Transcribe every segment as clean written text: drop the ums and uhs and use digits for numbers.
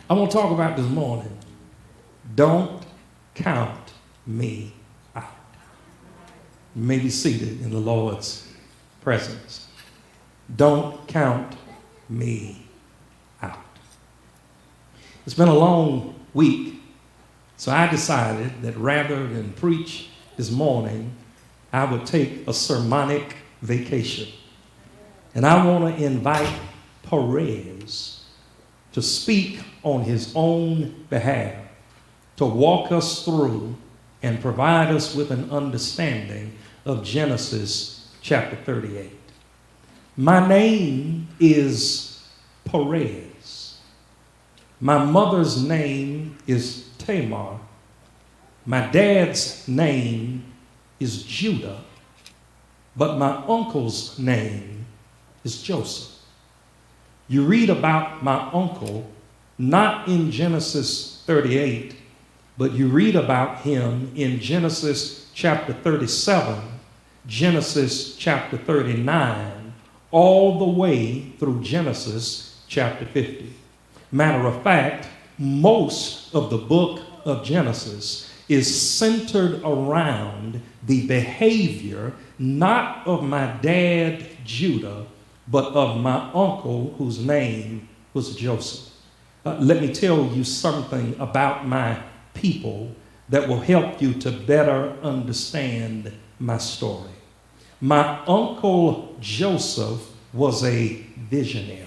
I want to talk about this morning. Don't count me out. You may be seated in the Lord's presence. Don't count me out. It's been a long week, so I decided that rather than preach this morning, I would take a sermonic vacation. And I want to invite Perez to speak on his own behalf, to walk us through and provide us with an understanding of Genesis chapter 38. My name is Perez. My mother's name is Tamar. My dad's name is Judah, but my uncle's name is Joseph. You read about my uncle not in Genesis 38, but you read about him in Genesis chapter 37, Genesis chapter 39, all the way through Genesis chapter 50. Matter of fact, most of the book of Genesis is centered around the behavior not of my dad Judah, but of my uncle whose name was Joseph. Let me tell you something about my people that will help you to better understand my story. My uncle Joseph was a visionary.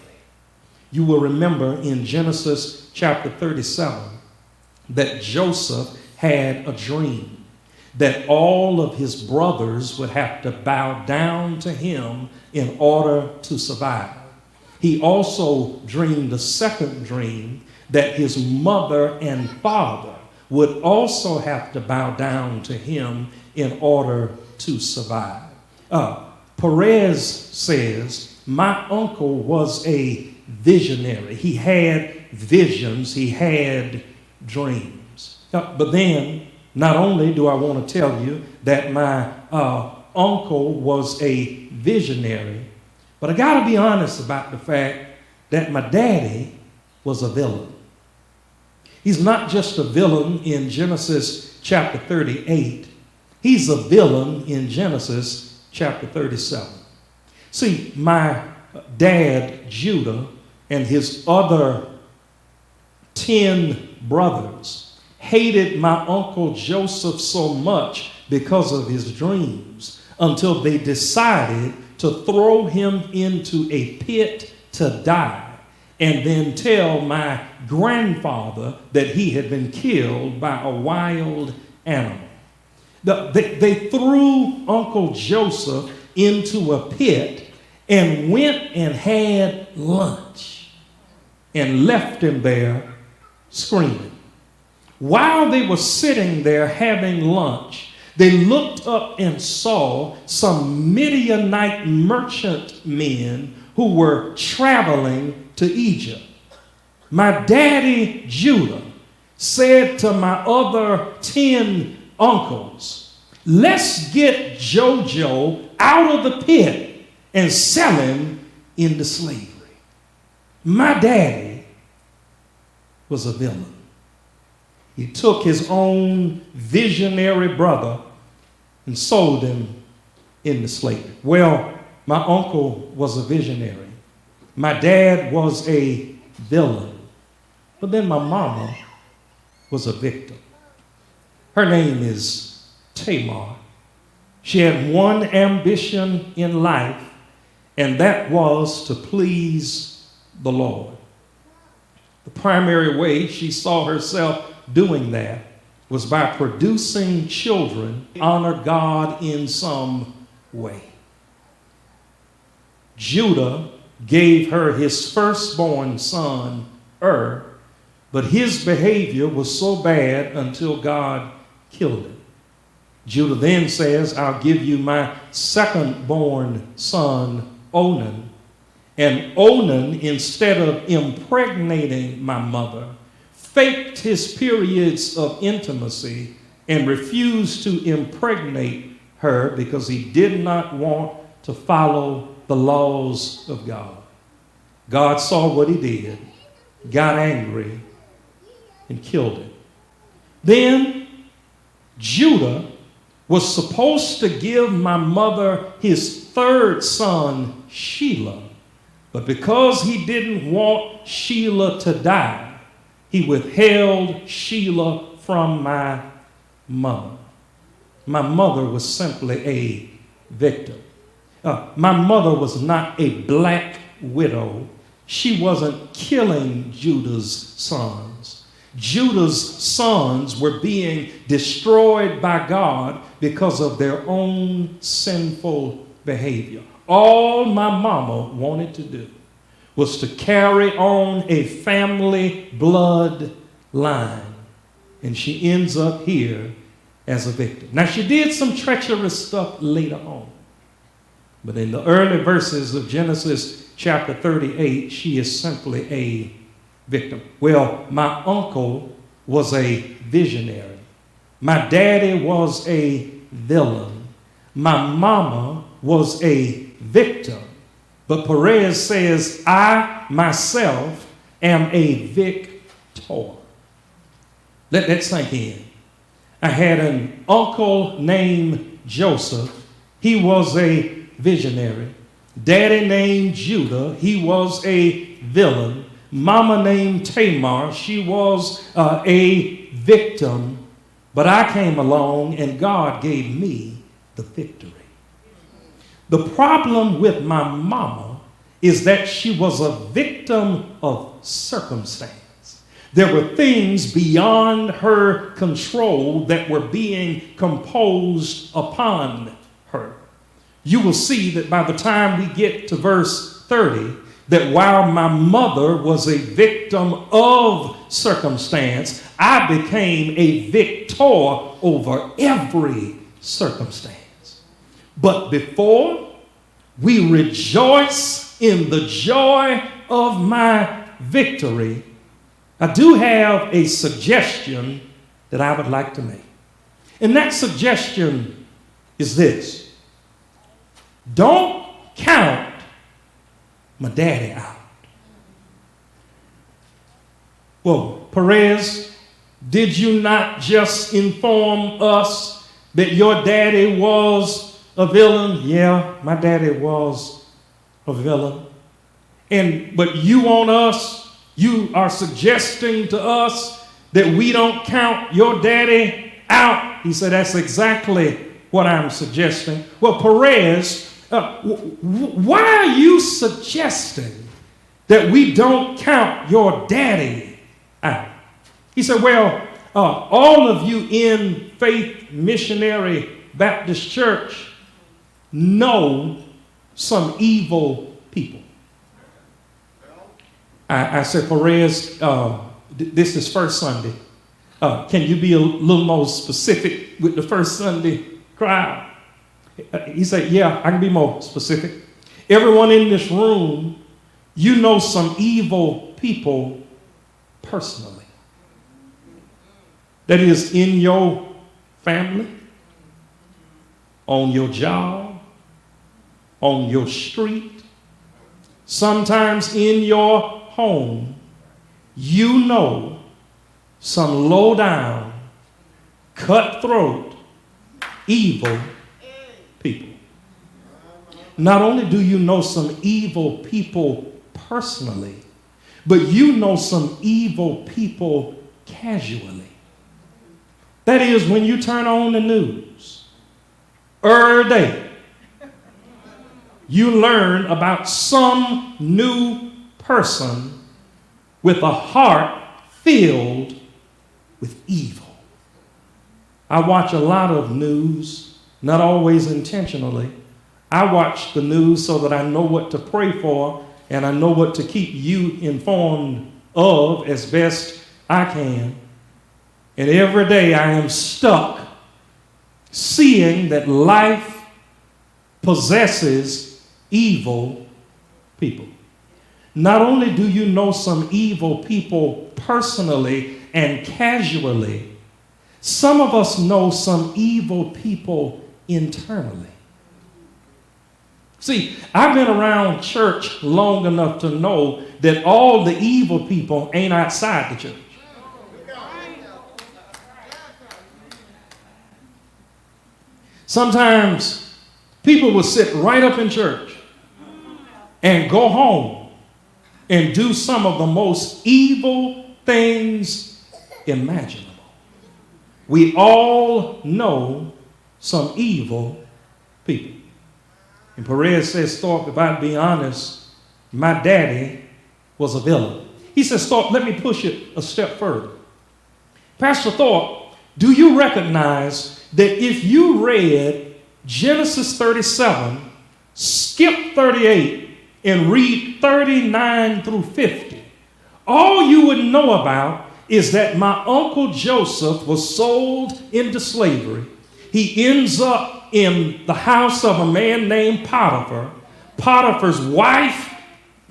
You will remember in Genesis chapter 37 that Joseph had a dream that all of his brothers would have to bow down to him in order to survive. He also dreamed a second dream that his mother and father would also have to bow down to him in order to survive. Perez says, my uncle was a visionary. He had visions, he had dreams. But then, not only do I want to tell you that my uncle was a visionary, but I got to be honest about the fact that my daddy was a villain. He's not just a villain in Genesis chapter 38. He's a villain in Genesis chapter 37. See, my dad, Judah, and his other 10 brothers hated my uncle Joseph so much because of his dreams until they decided to throw him into a pit to die and then tell my grandfather that he had been killed by a wild animal. They threw Uncle Joseph into a pit and went and had lunch and left him there screaming. While they were sitting there having lunch, they looked up and saw some Midianite merchant men who were traveling to Egypt. My daddy, Judah, said to my other 10 uncles, let's get Jojo out of the pit and sell him into slavery. My daddy was a villain. He took his own visionary brother and sold him into slavery. Well, my uncle was a visionary. My dad was a villain. But then my mama was a victim. Her name is Tamar. She had one ambition in life, and that was to please the Lord. The primary way she saw herself doing that was by producing children who honor God in some way. Judah gave her his firstborn son, but his behavior was so bad until God killed him. Judah then says, I'll give you my second-born son, Onan. And Onan, instead of impregnating my mother, faked his periods of intimacy and refused to impregnate her because he did not want to follow the laws of God. God saw what he did, got angry, and killed him. Then Judah was supposed to give my mother his third son, Shelah. But because he didn't want Shelah to die, he withheld Shelah from my mother. My mother was simply a victim. My mother was not a black widow. She wasn't killing Judah's sons. Judah's sons were being destroyed by God because of their own sinful behavior. All my mama wanted to do was to carry on a family blood line. And she ends up here as a victim. Now, she did some treacherous stuff later on. But in the early verses of Genesis chapter 38, she is simply a victim. Well, my uncle was a visionary. My daddy was a villain. My mama was a victim. But Perez says, I myself am a victor. Let that sink in. I had an uncle named Joseph. He was a visionary. Daddy named Judah. He was a villain. Mama named Tamar. She was a victim. But I came along and God gave me the victory. The problem with my mama is that she was a victim of circumstance. There were things beyond her control that were being composed upon her. You will see that by the time we get to verse 30, that while my mother was a victim of circumstance, I became a victor over every circumstance. But before we rejoice in the joy of my victory, I do have a suggestion that I would like to make. And that suggestion is this: don't count my daddy out. Well, Perez, did you not just inform us that your daddy was a villain? Yeah, my daddy was a villain. But you want us, you are suggesting to us that we don't count your daddy out. He said, that's exactly what I'm suggesting. Well, Perez, why are you suggesting that we don't count your daddy out? He said, well, all of you in Faith Missionary Baptist Church know some evil people. I said, Perez, this is first Sunday. Can you be a little more specific with the first Sunday crowd? He said, yeah, I can be more specific. Everyone in this room, you know some evil people personally. That is in your family, on your job, on your street, sometimes in your home. You know some low-down, cutthroat, evil people. Not only do you know some evil people personally, but you know some evil people casually. That is, when you turn on the news, every day, you learn about some new person with a heart filled with evil. I watch a lot of news, not always intentionally. I watch the news so that I know what to pray for and I know what to keep you informed of as best I can. And every day I am stuck seeing that life possesses evil people. Not only do you know some evil people personally and casually, some of us know some evil people internally. See, I've been around church long enough to know that all the evil people ain't outside the church. Sometimes people will sit right up in church and go home and do some of the most evil things imaginable. We all know some evil people. And Perez says, Thorpe, if I'd be honest, my daddy was a villain. He says, Thorpe, let me push it a step further. Pastor Thorpe, do you recognize that if you read Genesis 37, skip 38, and read 39 through 50, all you would know about is that my uncle Joseph was sold into slavery. He ends up in the house of a man named Potiphar. Potiphar's wife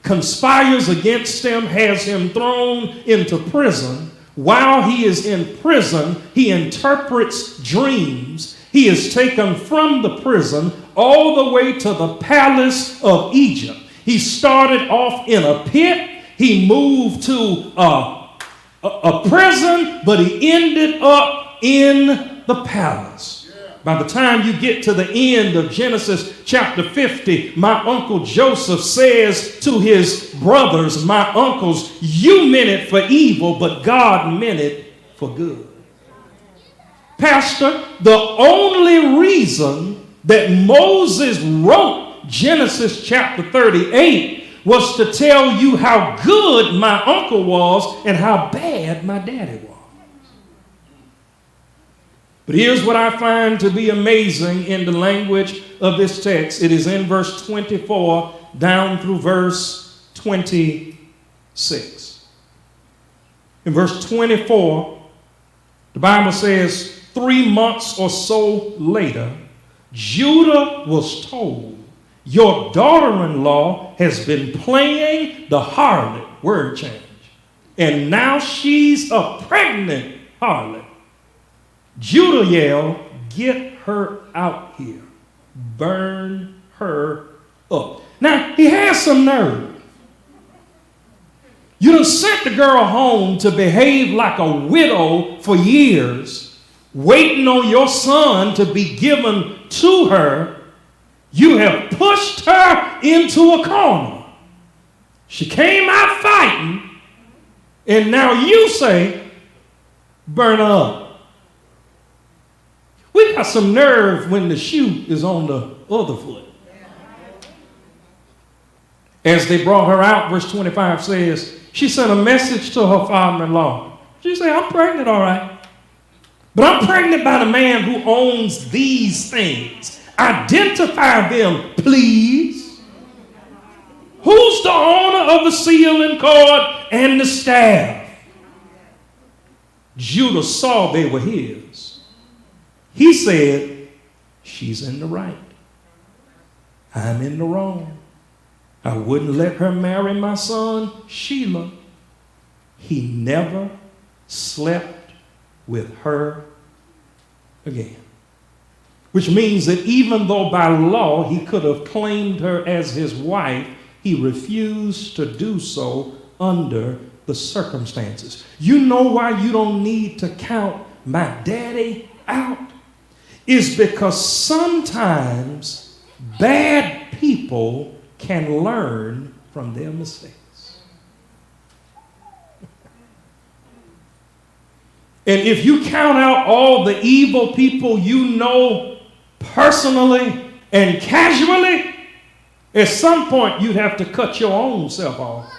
conspires against him, has him thrown into prison. While he is in prison, he interprets dreams. He is taken from the prison all the way to the palace of Egypt. He started off in a pit. He moved to a prison, but he ended up in the palace. By the time you get to the end of Genesis chapter 50, my uncle Joseph says to his brothers, my uncles, you meant it for evil, but God meant it for good. Pastor, the only reason that Moses wrote Genesis chapter 38 was to tell you how good my uncle was and how bad my daddy was. But here's what I find to be amazing in the language of this text. It is in verse 24 down through verse 26. In verse 24, the Bible says, 3 months or so later, Judah was told, your daughter-in-law has been playing the harlot, word change, and now she's a pregnant harlot. Judah yelled, get her out here. Burn her up. Now, he has some nerve. You done sent the girl home to behave like a widow for years, waiting on your son to be given to her. You have pushed her into a corner. She came out fighting, and now you say, burn her up. We got some nerve when the shoe is on the other foot. As they brought her out, verse 25 says, she sent a message to her father-in-law. She said, I'm pregnant, all right. But I'm pregnant by the man who owns these things. Identify them, please. Who's the owner of the sealing cord and the staff? Judah saw they were his. He said, she's in the right. I'm in the wrong. I wouldn't let her marry my son, Sheila. He never slept with her again. Which means that even though by law he could have claimed her as his wife, he refused to do so under the circumstances. You know why you don't need to count my daddy out? Is because sometimes bad people can learn from their mistakes. And if you count out all the evil people you know personally and casually, at some point you'd have to cut your own self off.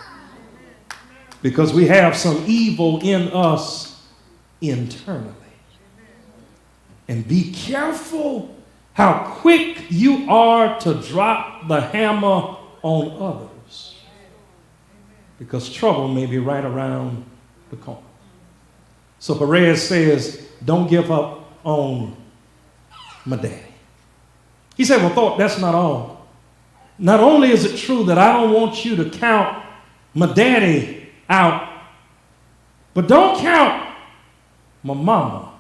Because we have some evil in us internally. And be careful how quick you are to drop the hammer on others. Because trouble may be right around the corner. So Perez says, don't give up on my daddy. He said, well, Thorpe, that's not all. Not only is it true that I don't want you to count my daddy out, but don't count my mama.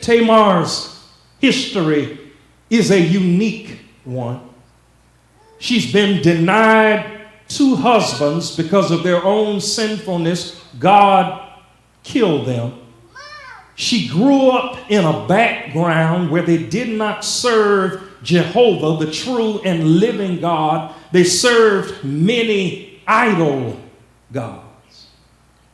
Tamar's history is a unique one. She's been denied 2 husbands because of their own sinfulness. God killed them. She grew up in a background where they did not serve Jehovah, the true and living God. They served many idol gods,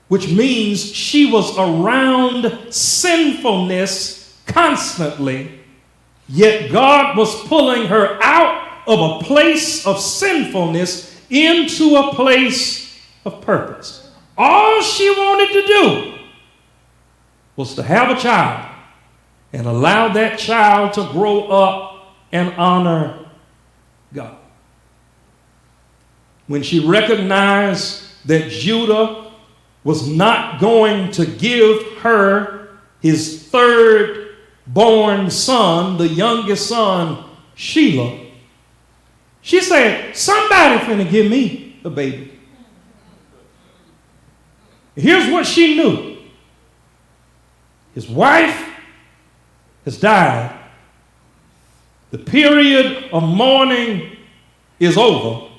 which means she was around sinfulness constantly, yet God was pulling her out of a place of sinfulness into a place of purpose. All she wanted to do was to have a child and allow that child to grow up and honor God. When she recognized that Judah was not going to give her his third born son, the youngest son, Shelah, she said, somebody finna give me a baby. Here's what she knew. His wife has died. The period of mourning is over,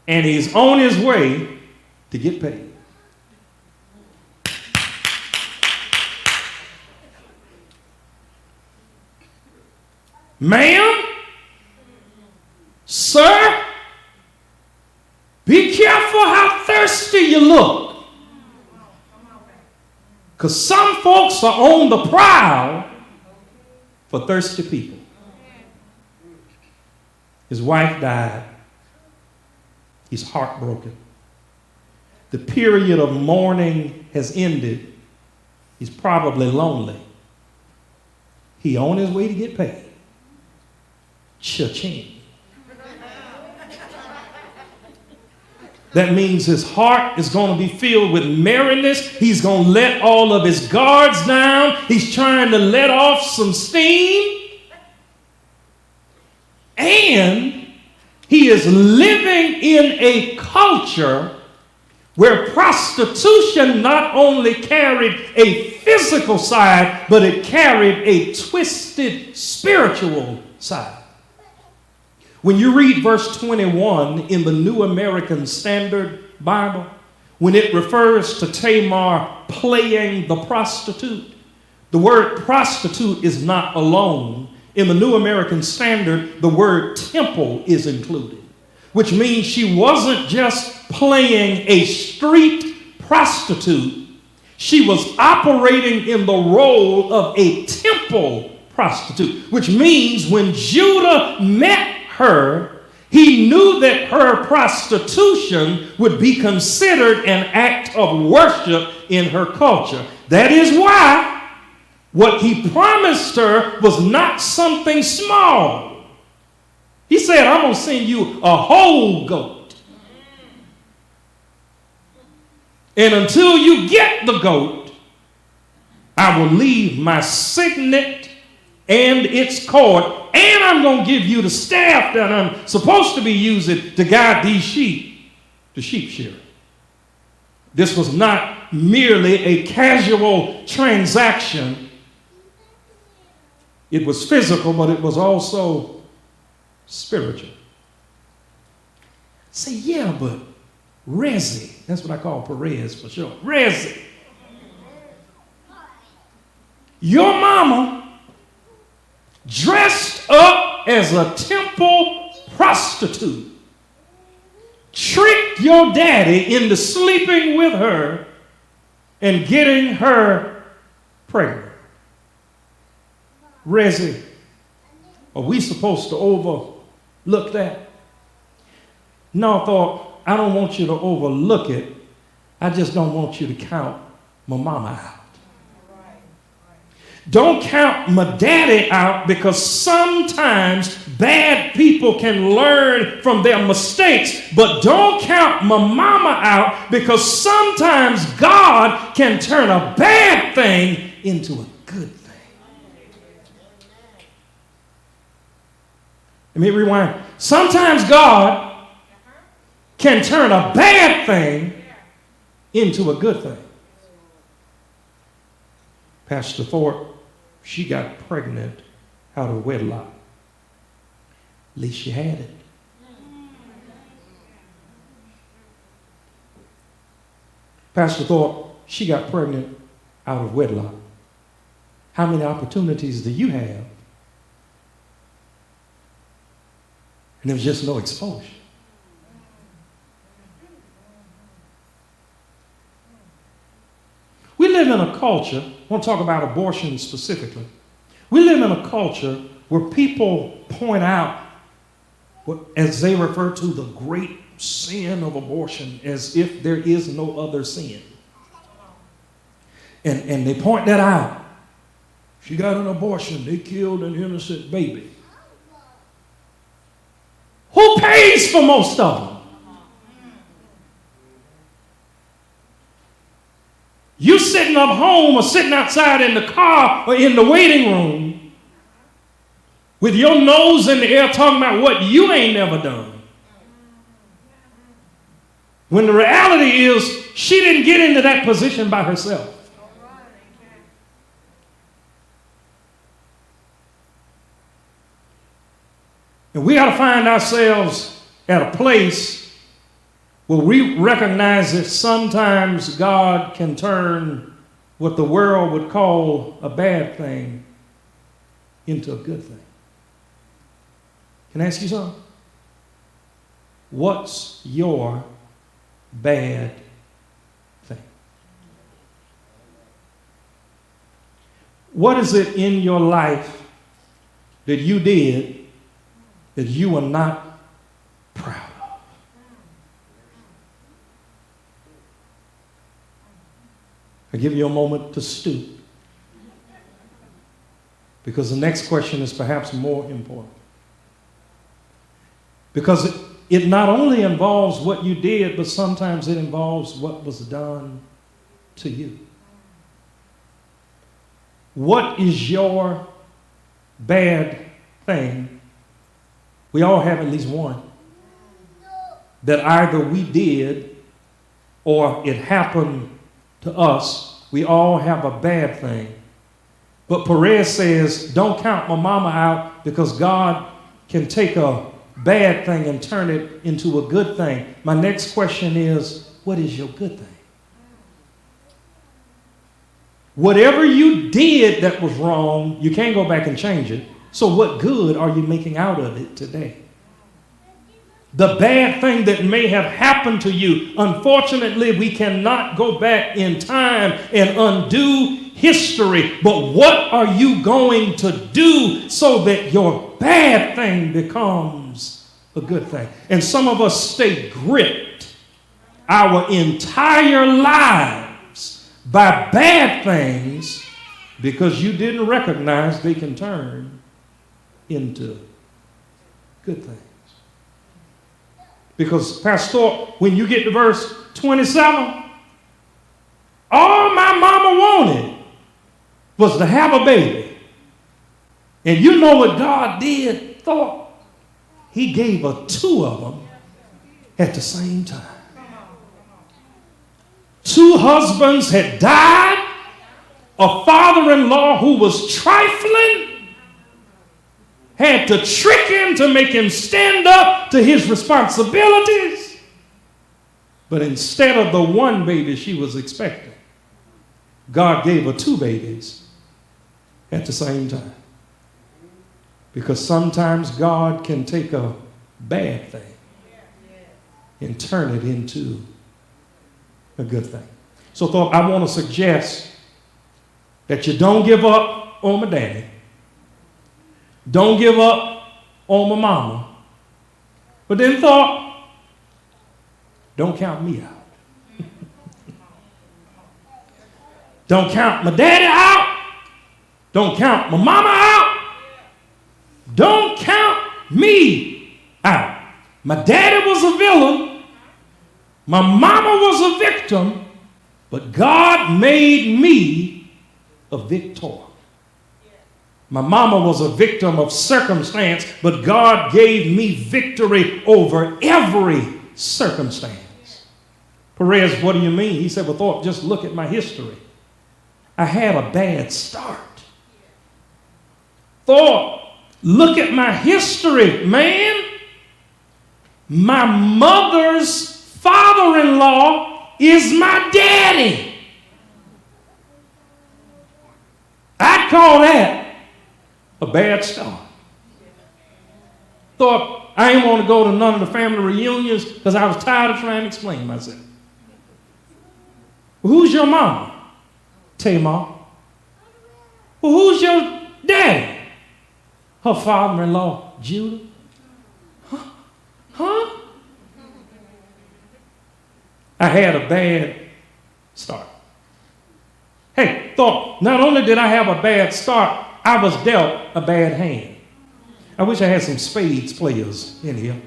and he's on his way to get paid. Ma'am, sir, be careful how thirsty you look. Because some folks are on the prowl for thirsty people. His wife died. He's heartbroken. The period of mourning has ended. He's probably lonely. He on his way to get paid. Cha-ching. That means his heart is going to be filled with merriness. He's going to let all of his guards down. He's trying to let off some steam. And he is living in a culture where prostitution not only carried a physical side, but it carried a twisted spiritual side. When you read verse 21 in the New American Standard Bible, when it refers to Tamar playing the prostitute, the word prostitute is not alone. In the New American Standard, the word temple is included, which means she wasn't just playing a street prostitute. She was operating in the role of a temple prostitute, which means when Judah met her, he knew that her prostitution would be considered an act of worship in her culture. That is why what he promised her was not something small. He said, I'm going to send you a whole goat. And until you get the goat, I will leave my signet and its cord, and I'm going to give you the staff that I'm supposed to be using to guide these sheep to sheep shearing. This was not merely a casual transaction. It was physical, but it was also spiritual. Say, yeah, but Rezi, that's what I call Perez for sure. Rezi, your mama dressed up as a temple prostitute, tricked your daddy into sleeping with her and getting her pregnant. Rezi, are we supposed to overlook that? No, I thought, I don't want you to overlook it. I just don't want you to count my mama out. Don't count my daddy out, because sometimes bad people can learn from their mistakes. But don't count my mama out, because sometimes God can turn a bad thing into a good thing. Let me rewind. Sometimes God can turn a bad thing into a good thing. Pastor Thorpe, she got pregnant out of wedlock. At least she had it. Pastor Thorpe, she got pregnant out of wedlock. How many opportunities do you have? And there's just no exposure. We live in a culture, I want to talk about abortion specifically. We live in a culture where people point out, as they refer to the great sin of abortion, as if there is no other sin. And they point that out. She got an abortion. They killed an innocent baby. Who pays for most of them? You sitting up home or sitting outside in the car or in the waiting room with your nose in the air talking about what you ain't never done. When the reality is she didn't get into that position by herself. And we got to find ourselves at a place where we recognize that sometimes God can turn what the world would call a bad thing into a good thing. Can I ask you something? What's your bad thing? What is it in your life that you did that you are not proud of? I give you a moment to stoop, because the next question is perhaps more important. Because it not only involves what you did, but sometimes it involves what was done to you. What is your bad thing? We all have at least one that either we did or it happened to us. We all have a bad thing. But Perez says, don't count my mama out, because God can take a bad thing and turn it into a good thing. My next question is, what is your good thing? Whatever you did that was wrong, you can't go back and change it. So what good are you making out of it today? The bad thing that may have happened to you, unfortunately, we cannot go back in time and undo history. But what are you going to do so that your bad thing becomes a good thing? And some of us stay gripped our entire lives by bad things because you didn't recognize they can turn into good things. Because, Pastor, when you get to verse 27, all my mama wanted was to have a baby. And you know what God did, Thor? He gave her two of them at the same time. Two husbands had died. A father-in-law who was trifling had to trick him to make him stand up to his responsibilities. But instead of the one baby she was expecting, God gave her two babies at the same time. Because sometimes God can take a bad thing and turn it into a good thing. So Thor, I want to suggest that you don't give up on my daddy. Don't give up on my mama. But then Thor, don't count me out. Don't count my daddy out. Don't count my mama out. Don't count me out. My daddy was a villain. My mama was a victim. But God made me a victor. My mama was a victim of circumstance, but God gave me victory over every circumstance. Perez, what do you mean? He said, well, Thorpe, just look at my history. I had a bad start. Thorpe, look at my history, man. My mother's father-in-law is my daddy. I I call that a bad start. Thought I ain't want to go to none of the family reunions because I was tired of trying to explain myself. Well, who's your mom? Tamar. Well, who's your daddy? Her father-in-law, Judah. Huh? I had a bad start. Hey, thought, not only did I have a bad start, I was dealt a bad hand. I wish I had some spades players in here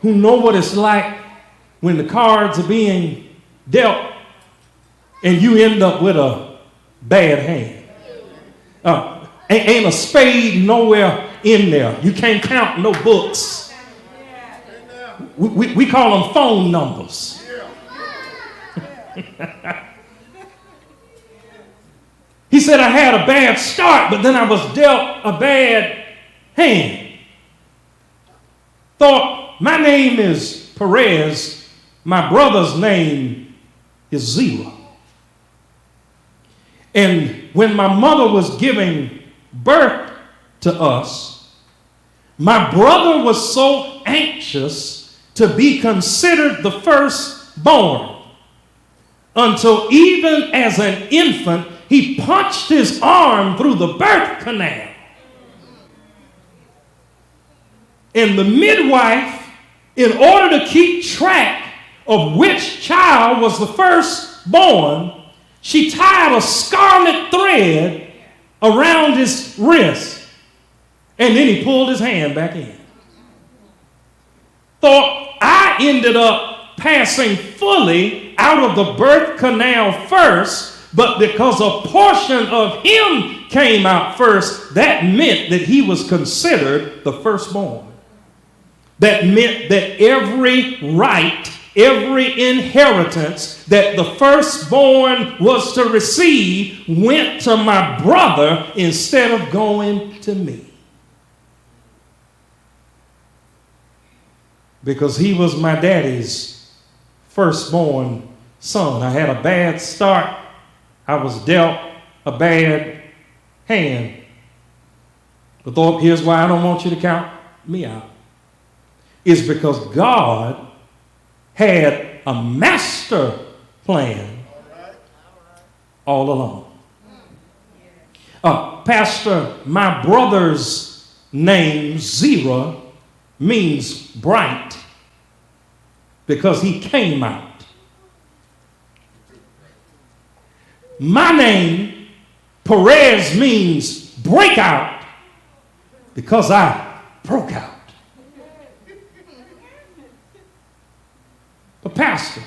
who know what it's like when the cards are being dealt and you end up with a bad hand. Ain't a spade nowhere in there. You can't count no books. We call them phone numbers. He said I had a bad start, but then I was dealt a bad hand. Thought, my name is Perez. My brother's name is Zerah. And when my mother was giving birth to us, my brother was so anxious to be considered the firstborn until even as an infant, he punched his arm through the birth canal. And the midwife, in order to keep track of which child was the firstborn, she tied a scarlet thread around his wrist, and then he pulled his hand back in. Thought I ended up passing fully out of the birth canal first, but because a portion of him came out first, that meant that he was considered the firstborn. That meant that every right, every inheritance that the firstborn was to receive went to my brother instead of going to me. Because he was my daddy's firstborn son. I had a bad start. I was dealt a bad hand. But here's why I don't want you to count me out. It's because God had a master plan all along. Pastor, my brother's name, Zerah, means bright because he came out. My name, Perez, means breakout because I broke out. But Pastor,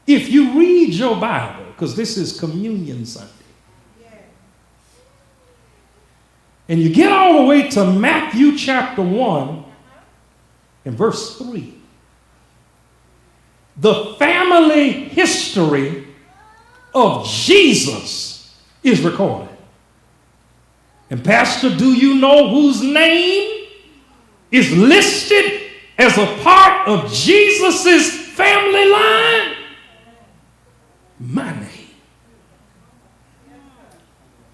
if you read your Bible, because this is Communion Sunday, and you get all the way to Matthew chapter 1 and verse 3, the family history of Jesus is recorded. And Pastor, do you know whose name is listed as a part of Jesus' family line? My name.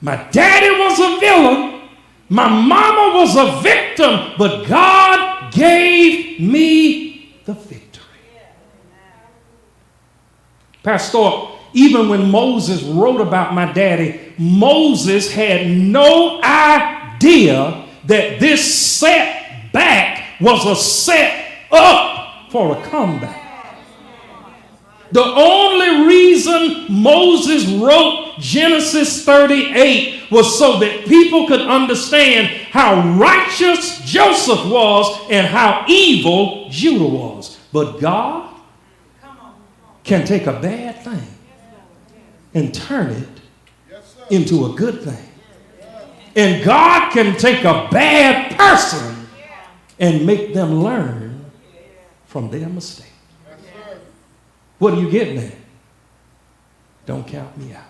My daddy was a villain. My mama was a victim, but God gave me the victory. Pastor, even when Moses wrote about my daddy, Moses had no idea that this setback was a set up for a comeback. The only reason Moses wrote Genesis 38 was so that people could understand how righteous Joseph was and how evil Judah was. But God can take a bad thing and turn it into a good thing. And God can take a bad person and make them learn from their mistake. What are you getting at? Don't count me out.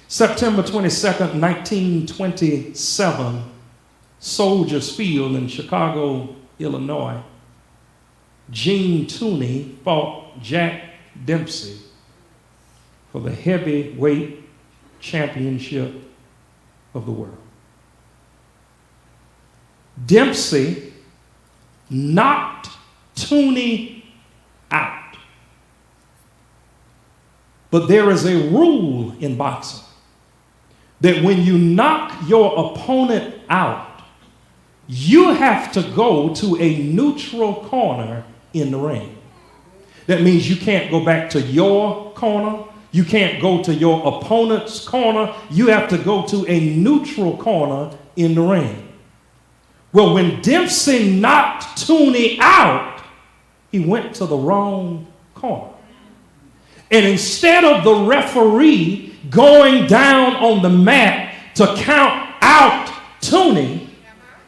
September 22nd, 1927, Soldiers Field in Chicago, Illinois. Gene Tooney fought Jack Dempsey for the heavyweight championship of the world. Dempsey knocked Tooney out. But there is a rule in boxing that when you knock your opponent out, you have to go to a neutral corner in the ring. That means you can't go back to your corner. You can't go to your opponent's corner. You have to go to a neutral corner in the ring. Well, when Dempsey knocked Tooney out, he went to the wrong corner. And instead of the referee going down on the mat to count out Tooney,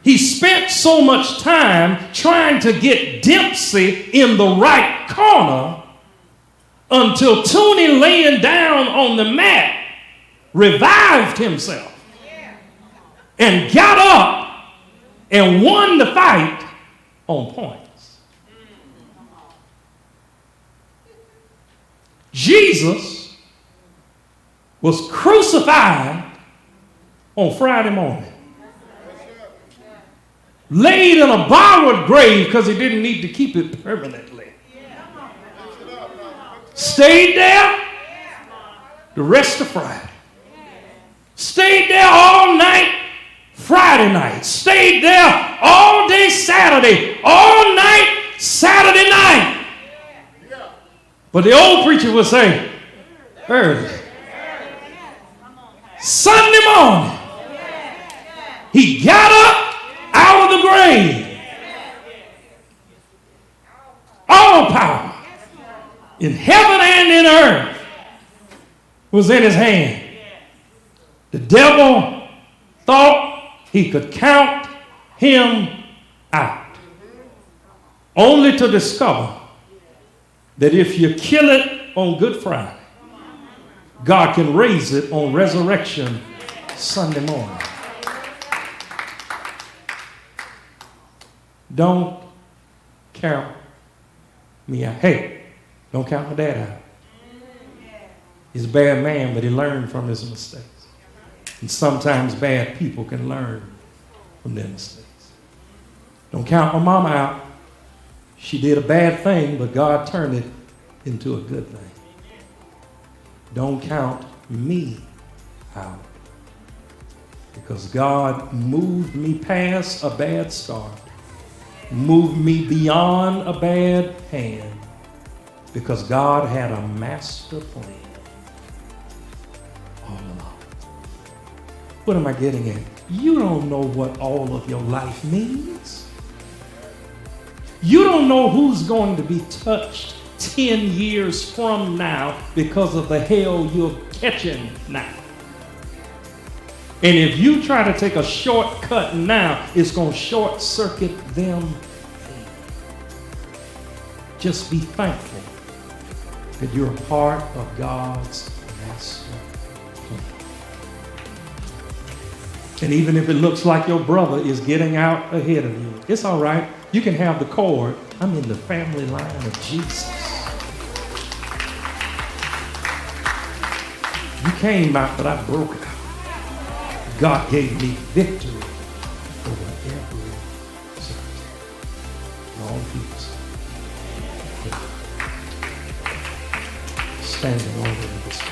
he spent so much time trying to get Dempsey in the right corner until Tooney, laying down on the mat, revived himself and got up and won the fight on points. Jesus was crucified on Friday morning. Laid in a borrowed grave because he didn't need to keep it permanently. Stayed there the rest of Friday. Stayed there all night Friday night. Stayed there all day Saturday. All night Saturday night. But the old preacher would say, early. Sunday morning, he got up out of the grave. All power in heaven and in earth was in his hand. The devil thought he could count him out, only to discover that if you kill it on Good Friday, God can raise it on Resurrection Sunday morning. Don't count me out. Hey, don't count my dad out. He's a bad man, but he learned from his mistakes. And sometimes bad people can learn from their mistakes. Don't count my mama out. She did a bad thing, but God turned it into a good thing. Don't count me out, because God moved me past a bad start, moved me beyond a bad hand, because God had a master plan all along. What am I getting at? You don't know what all of your life means. You don't know who's going to be touched 10 years from now because of the hell you're catching now. And if you try to take a shortcut now, it's going to short circuit them. Just be thankful that you're a part of God's master plan. And even if it looks like your brother is getting out ahead of you, it's all right. You can have the cord. I'm in the family line of Jesus. You came out, but I broke it out. God gave me victory over every circumstance. All people standing over this.